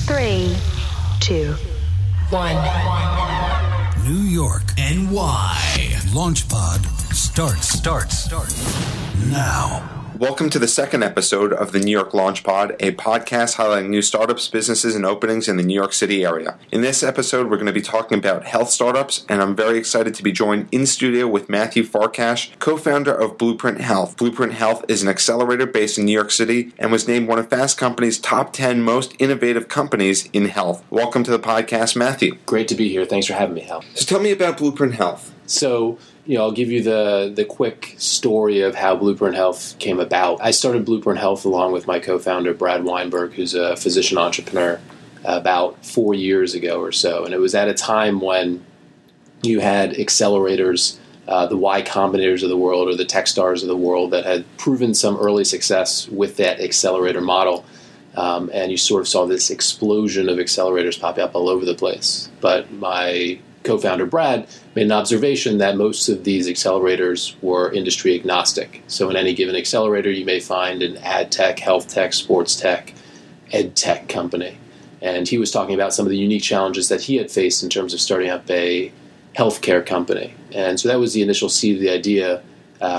3, 2, 1. New York, NY. LaunchPod starts now. Welcome to the second episode of the New York LaunchPod, a podcast highlighting new startups, businesses, and openings in the New York City area. In this episode, we're going to be talking about health startups, and I'm very excited to be joined in studio with Mathew Farkash, co-founder of Blueprint Heath. Blueprint Heath is an accelerator based in New York City and was named one of Fast Company's top 10 most innovative companies in health. Welcome to the podcast, Mathew. Great to be here. Thanks for having me, Hal. So tell me about Blueprint Heath. So, I'll give you the quick story of how Blueprint Heath came about. I started Blueprint Heath along with my co-founder, Brad Weinberg, who's a physician entrepreneur, about 4 years ago or so. And it was at a time when you had accelerators, the Y Combinators of the world or the Techstars of the world that had proven some early success with that accelerator model. And you sort of saw this explosion of accelerators pop up all over the place. But my co-founder Brad made an observation that most of these accelerators were industry agnostic. So in any given accelerator, you may find an ad tech, health tech, sports tech, ed tech company. And he was talking about some of the unique challenges that he had faced in terms of starting up a healthcare company. And so that was the initial seed of the idea,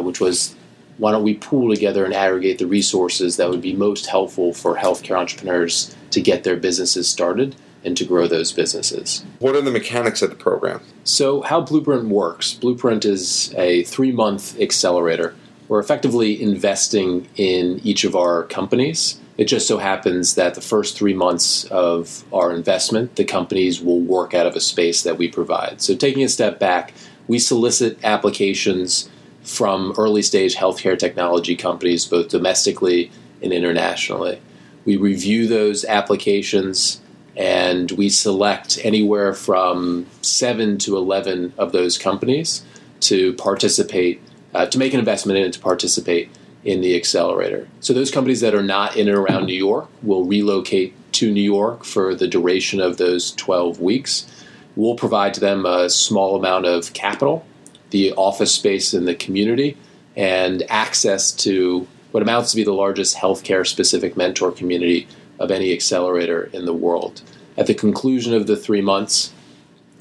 which was, why don't we pool together and aggregate the resources that would be most helpful for healthcare entrepreneurs to get their businesses started and to grow those businesses. What are the mechanics of the program? So how Blueprint works, Blueprint is a 3-month accelerator. We're effectively investing in each of our companies. It just so happens that the first 3 months of our investment, the companies will work out of a space that we provide. So taking a step back, we solicit applications from early-stage healthcare technology companies, both domestically and internationally. We review those applications, and we select anywhere from 7 to 11 of those companies to participate, to make an investment in and to participate in the accelerator. So those companies that are not in and around New York will relocate to New York for the duration of those 12 weeks. We'll provide to them a small amount of capital, the office space in the community, and access to what amounts to be the largest healthcare-specific mentor community of any accelerator in the world. At the conclusion of the 3 months,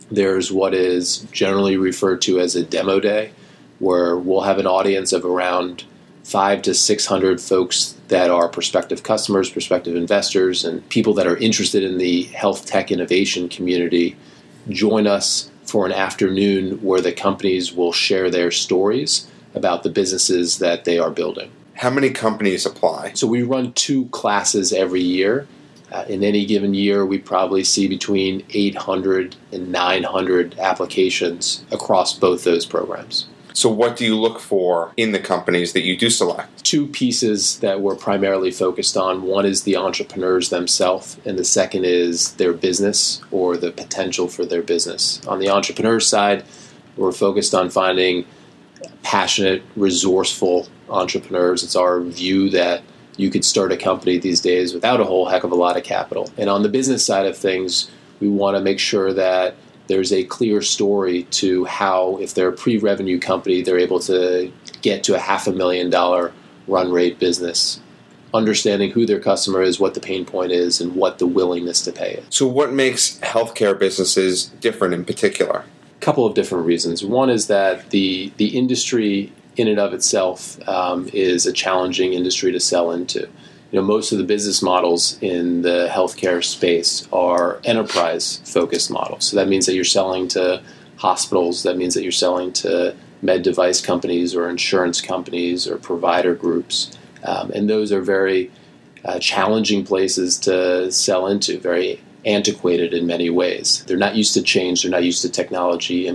there's what is generally referred to as a demo day, where we'll have an audience of around 500 to 600 folks that are prospective customers, prospective investors, and people that are interested in the health tech innovation community join us for an afternoon where the companies will share their stories about the businesses that they are building. How many companies apply? So we run 2 classes every year. In any given year, we probably see between 800 and 900 applications across both those programs. So what do you look for in the companies that you do select? 2 pieces that we're primarily focused on. One is the entrepreneurs themselves, and the second is their business or the potential for their business. On the entrepreneur side, we're focused on finding passionate, resourceful entrepreneurs. It's our view that you could start a company these days without a whole heck of a lot of capital. And on the business side of things, we want to make sure that there's a clear story to how, if they're a pre-revenue company, they're able to get to a $500,000 run rate business, understanding who their customer is, what the pain point is, and what the willingness to pay is. So what makes healthcare businesses different in particular? A couple of different reasons. One is that the industry in and of itself is a challenging industry to sell into. Most of the business models in the healthcare space are enterprise-focused models. So that means that you're selling to hospitals. That means that you're selling to med device companies or insurance companies or provider groups. And those are very challenging places to sell into, very antiquated in many ways. They're not used to change. They're not used to technology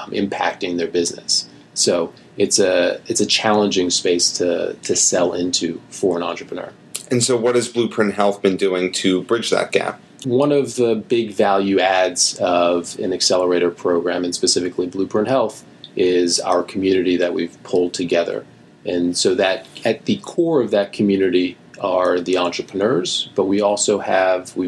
impacting their business. So it's a challenging space to sell into for an entrepreneur. And so what has Blueprint Heath been doing to bridge that gap? One of the big value adds of an accelerator program, and specifically Blueprint Heath, is our community that we've pulled together. And so that at the core of that community are the entrepreneurs, but we've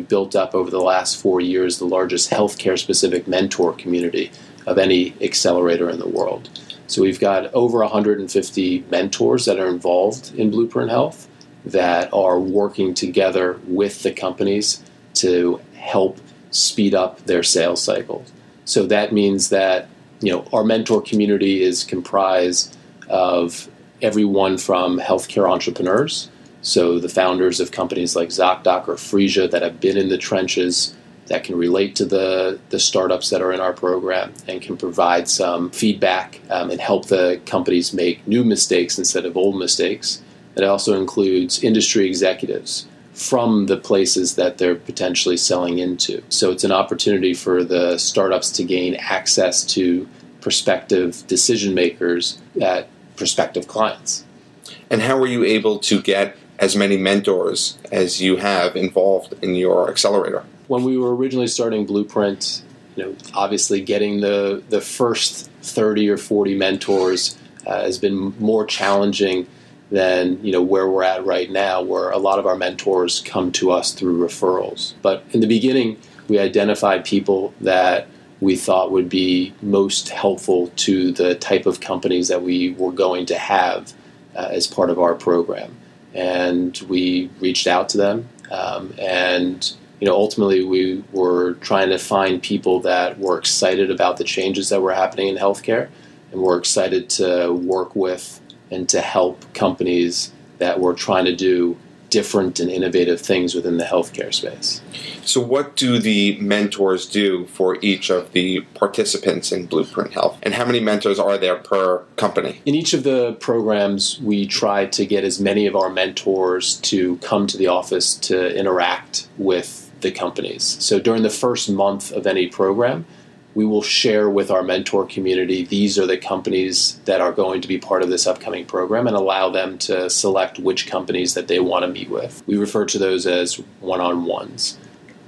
built up over the last 4 years the largest healthcare-specific mentor community of any accelerator in the world. So we've got over 150 mentors that are involved in Blueprint Heath that are working together with the companies to help speed up their sales cycles. So that means that our mentor community is comprised of everyone from healthcare entrepreneurs, so the founders of companies like ZocDoc or Phreesia that have been in the trenches, that can relate to the startups that are in our program and can provide some feedback and help the companies make new mistakes instead of old mistakes. It also includes industry executives from the places that they're potentially selling into. So it's an opportunity for the startups to gain access to prospective decision makers at prospective clients. And how were you able to get as many mentors as you have involved in your accelerator? When we were originally starting Blueprint, obviously getting the first 30 or 40 mentors has been more challenging than where we're at right now, where a lot of our mentors come to us through referrals. But in the beginning, we identified people that we thought would be most helpful to the type of companies that we were going to have as part of our program. And we reached out to them, and ultimately we were trying to find people that were excited about the changes that were happening in healthcare, and were excited to work with and to help companies that were trying to do different and innovative things within the healthcare space. So what do the mentors do for each of the participants in Blueprint Health? And how many mentors are there per company? In each of the programs, we try to get as many of our mentors to come to the office to interact with the companies. So during the first month of any program, we will share with our mentor community, these are the companies that are going to be part of this upcoming program, and allow them to select which companies that they want to meet with. We refer to those as one-on-ones.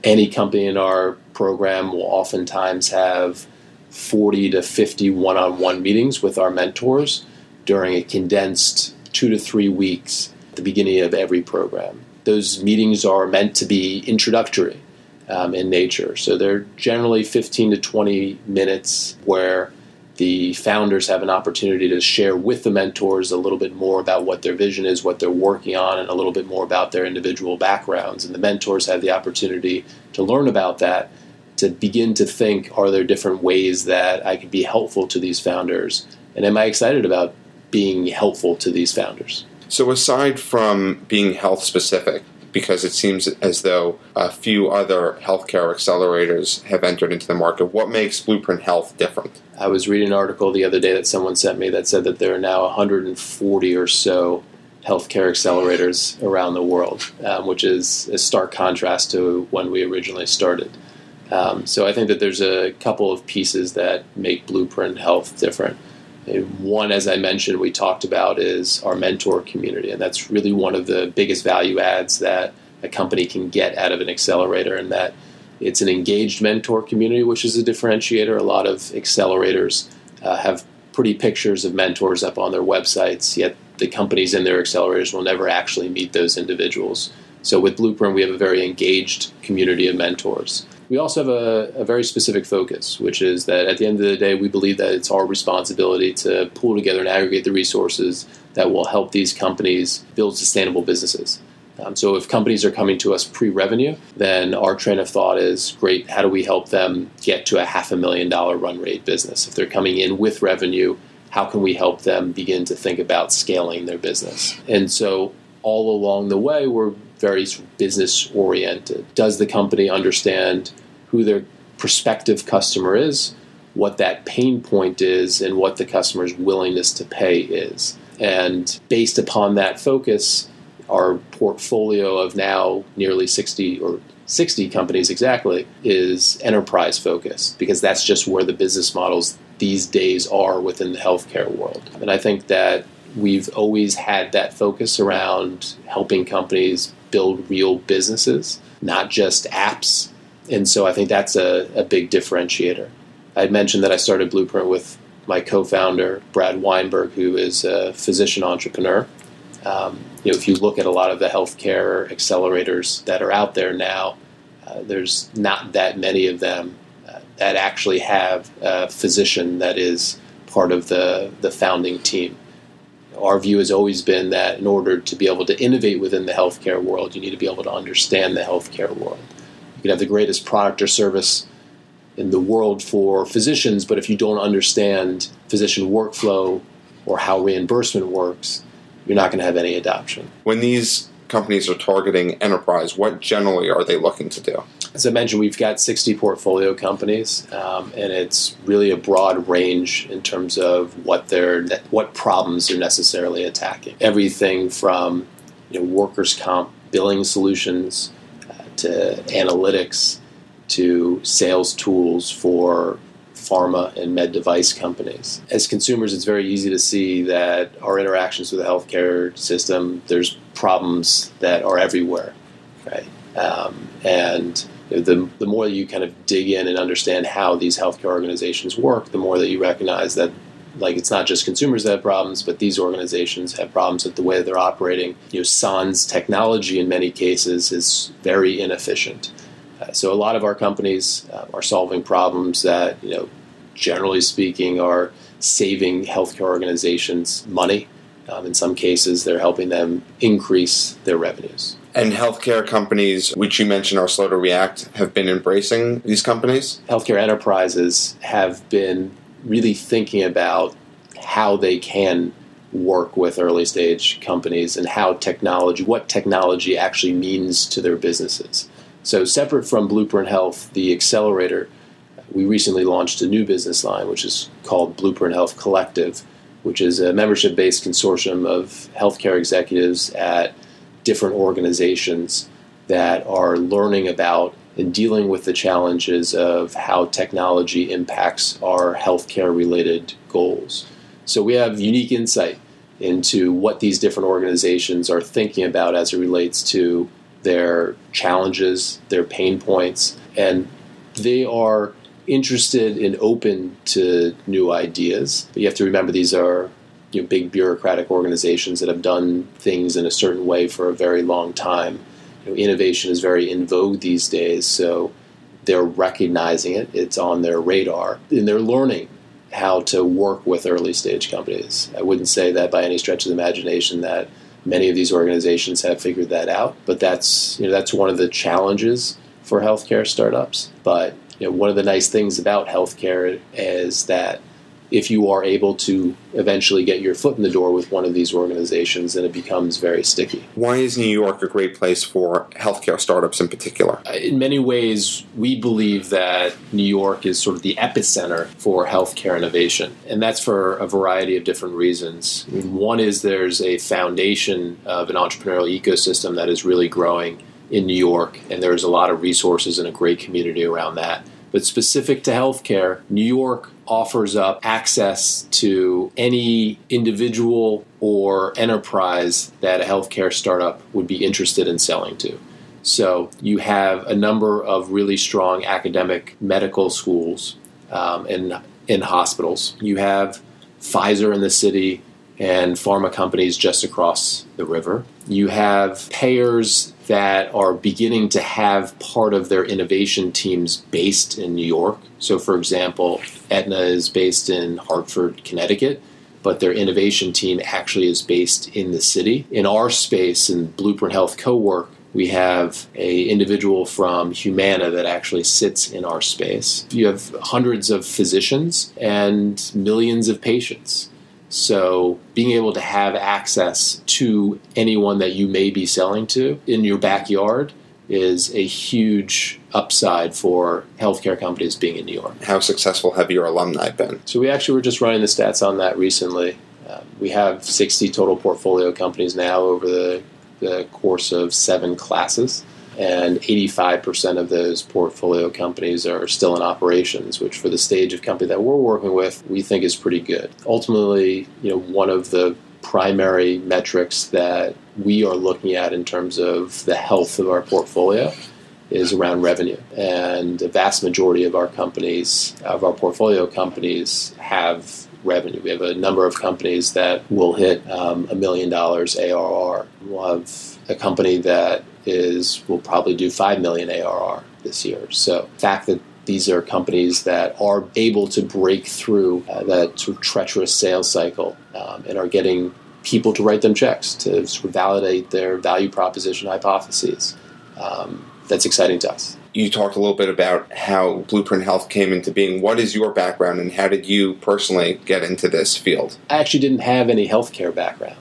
Any company in our program will oftentimes have 40 to 50 one-on-one meetings with our mentors during a condensed 2 to 3 weeks at the beginning of every program. Those meetings are meant to be introductory in nature. So they're generally 15 to 20 minutes where the founders have an opportunity to share with the mentors a little bit more about what their vision is, what they're working on, and a little bit more about their individual backgrounds. And the mentors have the opportunity to learn about that, to begin to think, are there different ways that I could be helpful to these founders? And am I excited about being helpful to these founders? So aside from being health specific, because it seems as though a few other healthcare accelerators have entered into the market, what makes Blueprint Health different? I was reading an article the other day that someone sent me that said that there are now 140 or so healthcare accelerators around the world, which is a stark contrast to when we originally started. So I think that there's a couple of pieces that make Blueprint Health different. One, as I mentioned, we talked about is our mentor community, and that's really one of the biggest value adds that a company can get out of an accelerator, and that it's an engaged mentor community, which is a differentiator. A lot of accelerators have pretty pictures of mentors up on their websites, yet the companies in their accelerators will never actually meet those individuals. So with Blueprint, we have a very engaged community of mentors. We also have a very specific focus, which is that at the end of the day, we believe that it's our responsibility to pull together and aggregate the resources that will help these companies build sustainable businesses. So if companies are coming to us pre-revenue, then our train of thought is, great, how do we help them get to a $500,000 run rate business? If they're coming in with revenue, how can we help them begin to think about scaling their business? And so all along the way, we're very business-oriented. Does the company understand who their prospective customer is, what that pain point is, and what the customer's willingness to pay is? And based upon that focus, our portfolio of now nearly 60 companies exactly is enterprise-focused, because that's just where the business models these days are within the healthcare world. And I think that we've always had that focus around helping companies build real businesses, not just apps. And so I think that's a big differentiator. I mentioned that I started Blueprint with my co-founder, Brad Weinberg, who is a physician entrepreneur. If you look at a lot of the healthcare accelerators that are out there now, there's not that many of them that actually have a physician that is part of the founding team. Our view has always been that in order to be able to innovate within the healthcare world, you need to be able to understand the healthcare world. You can have the greatest product or service in the world for physicians, but if you don't understand physician workflow or how reimbursement works, you're not going to have any adoption. When these companies are targeting enterprise, what generally are they looking to do? As I mentioned, we've got 60 portfolio companies, and it's really a broad range in terms of what problems they're necessarily attacking. Everything from workers' comp billing solutions to analytics to sales tools for pharma and med device companies. As consumers, it's very easy to see that our interactions with the healthcare system, there's problems that are everywhere, right? The more you kind of dig in and understand how these healthcare organizations work, the more that you recognize that it's not just consumers that have problems, but these organizations have problems with the way they're operating. Sans technology in many cases is very inefficient. So a lot of our companies are solving problems that, generally speaking, are saving healthcare organizations money. In some cases, they're helping them increase their revenues. And healthcare companies, which you mentioned are slow to react, have been embracing these companies? Healthcare enterprises have been really thinking about how they can work with early stage companies and what technology actually means to their businesses. So separate from Blueprint Health, the accelerator, we recently launched a new business line, which is called Blueprint Health Collective, which is a membership-based consortium of healthcare executives at different organizations that are learning about and dealing with the challenges of how technology impacts our healthcare-related goals. So we have unique insight into what these different organizations are thinking about as it relates to their challenges, their pain points, and they are interested and open to new ideas. But you have to remember these are big bureaucratic organizations that have done things in a certain way for a very long time. Innovation is very in vogue these days, so they're recognizing it. It's on their radar, and they're learning how to work with early stage companies. I wouldn't say that by any stretch of the imagination that many of these organizations have figured that out, but that's one of the challenges for healthcare startups. But one of the nice things about healthcare is that if you are able to eventually get your foot in the door with one of these organizations, then it becomes very sticky. Why is New York a great place for healthcare startups in particular? In many ways, we believe that New York is sort of the epicenter for healthcare innovation, and that's for a variety of different reasons. One is there's a foundation of an entrepreneurial ecosystem that is really growing in New York, and there's a lot of resources and a great community around that. But specific to healthcare, New York offers up access to any individual or enterprise that a healthcare startup would be interested in selling to. So you have a number of really strong academic medical schools and hospitals. You have Pfizer in the city and pharma companies just across the river. You have payers that are beginning to have part of their innovation teams based in New York. So, for example, Aetna is based in Hartford, Connecticut, but their innovation team actually is based in the city. In our space, in Blueprint Health Co-work, we have an individual from Humana that actually sits in our space. You have hundreds of physicians and millions of patients. So being able to have access to anyone that you may be selling to in your backyard is a huge upside for healthcare companies being in New York. How successful have your alumni been? So we actually were just running the stats on that recently. We have 60 total portfolio companies now over the course of 7 classes. And 85% of those portfolio companies are still in operations, which for the stage of company that we're working with, we think is pretty good. Ultimately, one of the primary metrics that we are looking at in terms of the health of our portfolio is around revenue. And the vast majority of our portfolio companies have revenue. We have a number of companies that will hit $1 million ARR. We'll have a company that will probably do 5 million ARR this year. So the fact that these are companies that are able to break through that sort of treacherous sales cycle and are getting people to write them checks to sort of validate their value proposition hypotheses. that's exciting to us. You talked a little bit about how Blueprint Health came into being. What is your background, and how did you personally get into this field? I actually didn't have any healthcare background.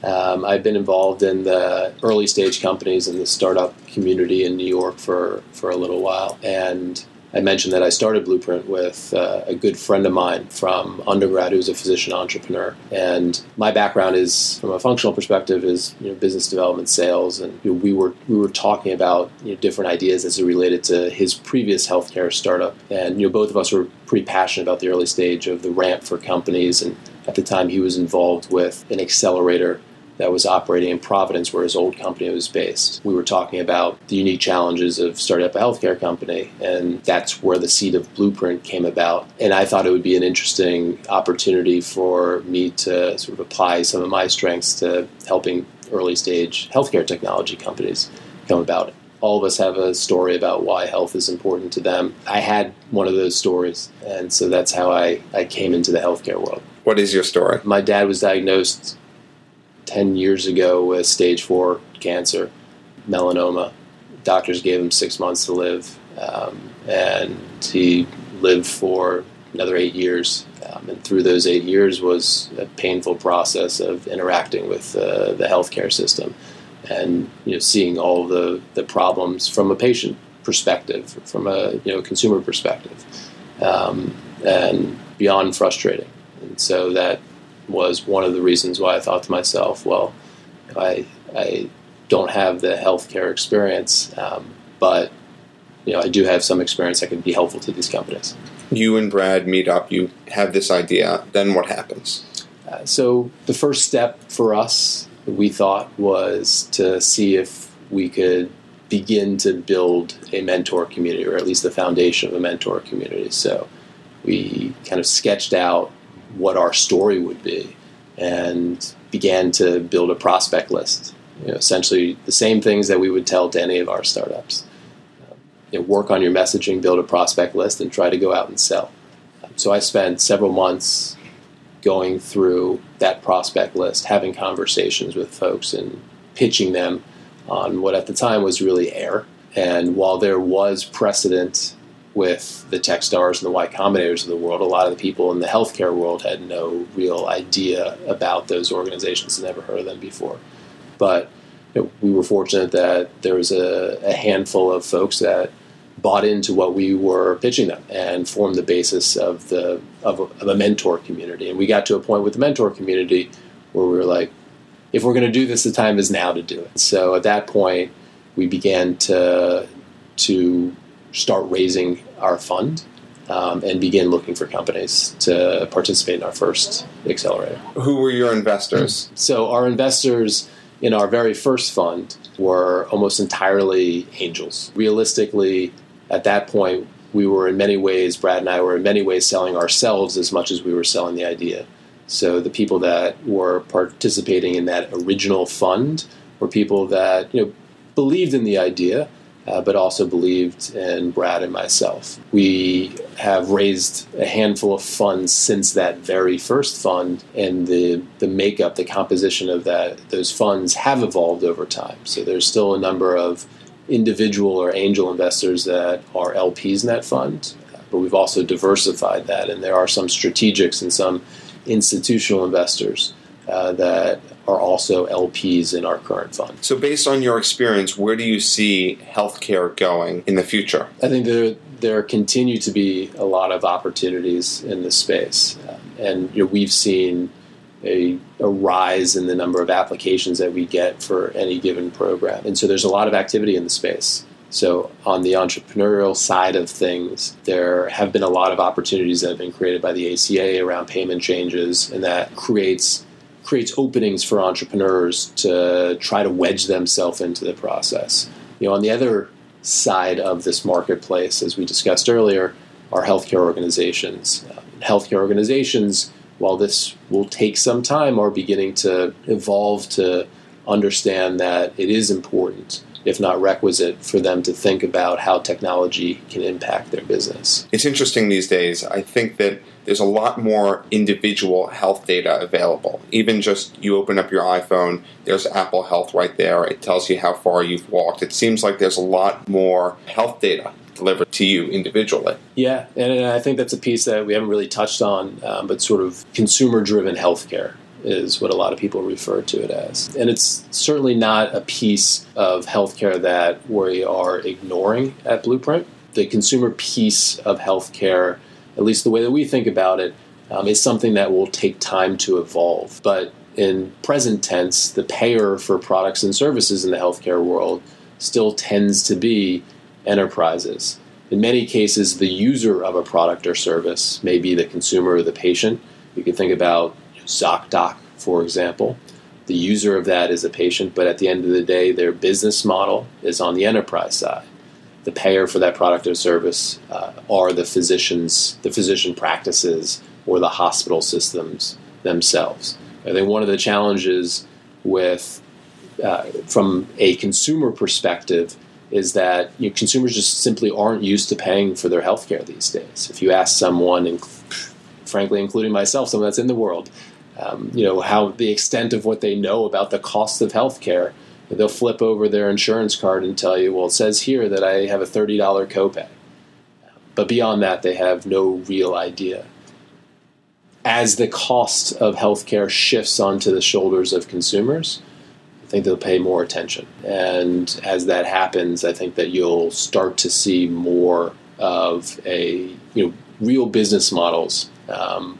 I've been involved in the early stage companies in the startup community in New York for a little while. And I mentioned that I started Blueprint with a good friend of mine from undergrad who's a physician entrepreneur. And my background is, from a functional perspective, is business development, sales. And we were talking about different ideas as it related to his previous healthcare startup. And both of us were pretty passionate about the early stage of the ramp for companies. And at the time, he was involved with an accelerator that was operating in Providence, where his old company was based. We were talking about the unique challenges of starting up a healthcare company, and that's where the seed of Blueprint came about. And I thought it would be an interesting opportunity for me to sort of apply some of my strengths to helping early-stage healthcare technology companies come about. All of us have a story about why health is important to them. I had one of those stories, and so that's how I came into the healthcare world. What is your story? My dad was diagnosed 10 years ago with stage 4 cancer, melanoma. Doctors gave him 6 months to live, and he lived for another 8 years. And through those 8 years was a painful process of interacting with the healthcare system and seeing all the problems from a patient perspective, from a consumer perspective, and beyond frustrating. And so that was one of the reasons why I thought to myself, well, I don't have the healthcare experience, but I do have some experience that could be helpful to these companies. You and Brad meet up, you have this idea, then what happens? So the first step for us, we thought, was to see if we could begin to build a mentor community, or at least the foundation of a mentor community. So we kind of sketched out what our story would be and began to build a prospect list. Essentially the same things that we would tell to any of our startups. Work on your messaging, build a prospect list, and try to go out and sell. So I spent several months going through that prospect list, having conversations with folks and pitching them on what at the time was really air. And while there was precedent with the Techstars and the Y Combinators of the world, a lot of the people in the healthcare world had no real idea about those organizations and never heard of them before. But we were fortunate that there was a handful of folks that bought into what we were pitching them and formed the basis of a mentor community. And we got to a point with the mentor community where we were like, if we're going to do this, the time is now to do it. So at that point, we began to start raising our fund and begin looking for companies to participate in our first accelerator. Who were your investors? So our investors in our very first fund were almost entirely angels. Realistically, at that point, we were in many ways, Brad and I were in many ways selling ourselves as much as we were selling the idea. So the people that were participating in that original fund were people that believed in the idea, but also believed in Brad and myself. We have raised a handful of funds since that very first fund, and the makeup, the composition of those funds have evolved over time. So there's still a number of individual or angel investors that are LPs in that fund, but we've also diversified that, and there are some strategics and some institutional investors that are also LPs in our current fund. So based on your experience, where do you see healthcare going in the future? I think there continue to be a lot of opportunities in this space. And we've seen a rise in the number of applications that we get for any given program. And so there's a lot of activity in the space. So on the entrepreneurial side of things, there have been a lot of opportunities that have been created by the ACA around payment changes, and that creates openings for entrepreneurs to try to wedge themselves into the process. On the other side of this marketplace, as we discussed earlier, are healthcare organizations. Healthcare organizations, while this will take some time, are beginning to evolve to understand that it is important if not requisite, for them to think about how technology can impact their business. It's interesting these days. I think that there's a lot more individual health data available. Even just you open up your iPhone, there's Apple Health right there. It tells you how far you've walked. It seems like there's a lot more health data delivered to you individually. Yeah, and I think that's a piece that we haven't really touched on, but sort of consumer-driven healthcare is what a lot of people refer to it as. And it's certainly not a piece of healthcare that we are ignoring at Blueprint. The consumer piece of healthcare, at least the way that we think about it, is something that will take time to evolve. But in present tense, the payer for products and services in the healthcare world still tends to be enterprises. In many cases, the user of a product or service may be the consumer or the patient. You can think about ZocDoc, for example. The user of that is a patient, but at the end of the day, their business model is on the enterprise side. The payer for that product or service are the physician practices or the hospital systems themselves. I think one of the challenges with, from a consumer perspective, is that consumers just simply aren't used to paying for their healthcare these days. If you ask someone, and frankly, including myself, someone that's in the world, how the extent of what they know about the cost of healthcare, they'll flip over their insurance card and tell you, well, it says here that I have a $30 copay. But beyond that, they have no real idea. As the cost of healthcare shifts onto the shoulders of consumers, I think they'll pay more attention. And as that happens, I think that you'll start to see more of real business models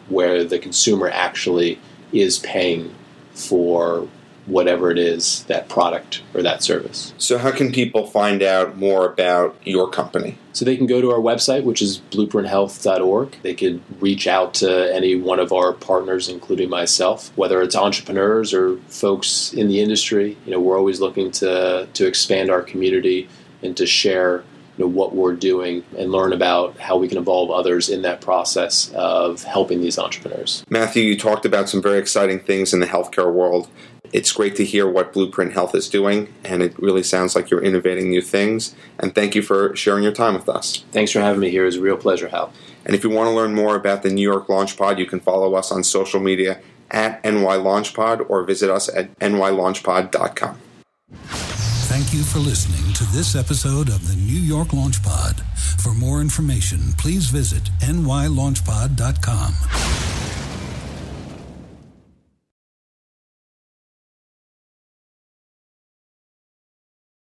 where the consumer actually is paying for whatever it is, that product or that service. So how can people find out more about your company? So they can go to our website, which is blueprinthealth.org. They could reach out to any one of our partners, including myself, whether it's entrepreneurs or folks in the industry. We're always looking to expand our community and to share what we're doing and learn about how we can involve others in that process of helping these entrepreneurs. Mathew, you talked about some very exciting things in the healthcare world. It's great to hear what Blueprint Health is doing, and it really sounds like you're innovating new things. And thank you for sharing your time with us. Thanks for having me here. It was a real pleasure, Hal. And if you want to learn more about the New York Launchpod, you can follow us on social media at NYLaunchpod or visit us at nylaunchpod.com. Thank you for listening to this episode of the New York Launchpod. For more information, please visit nylaunchpod.com.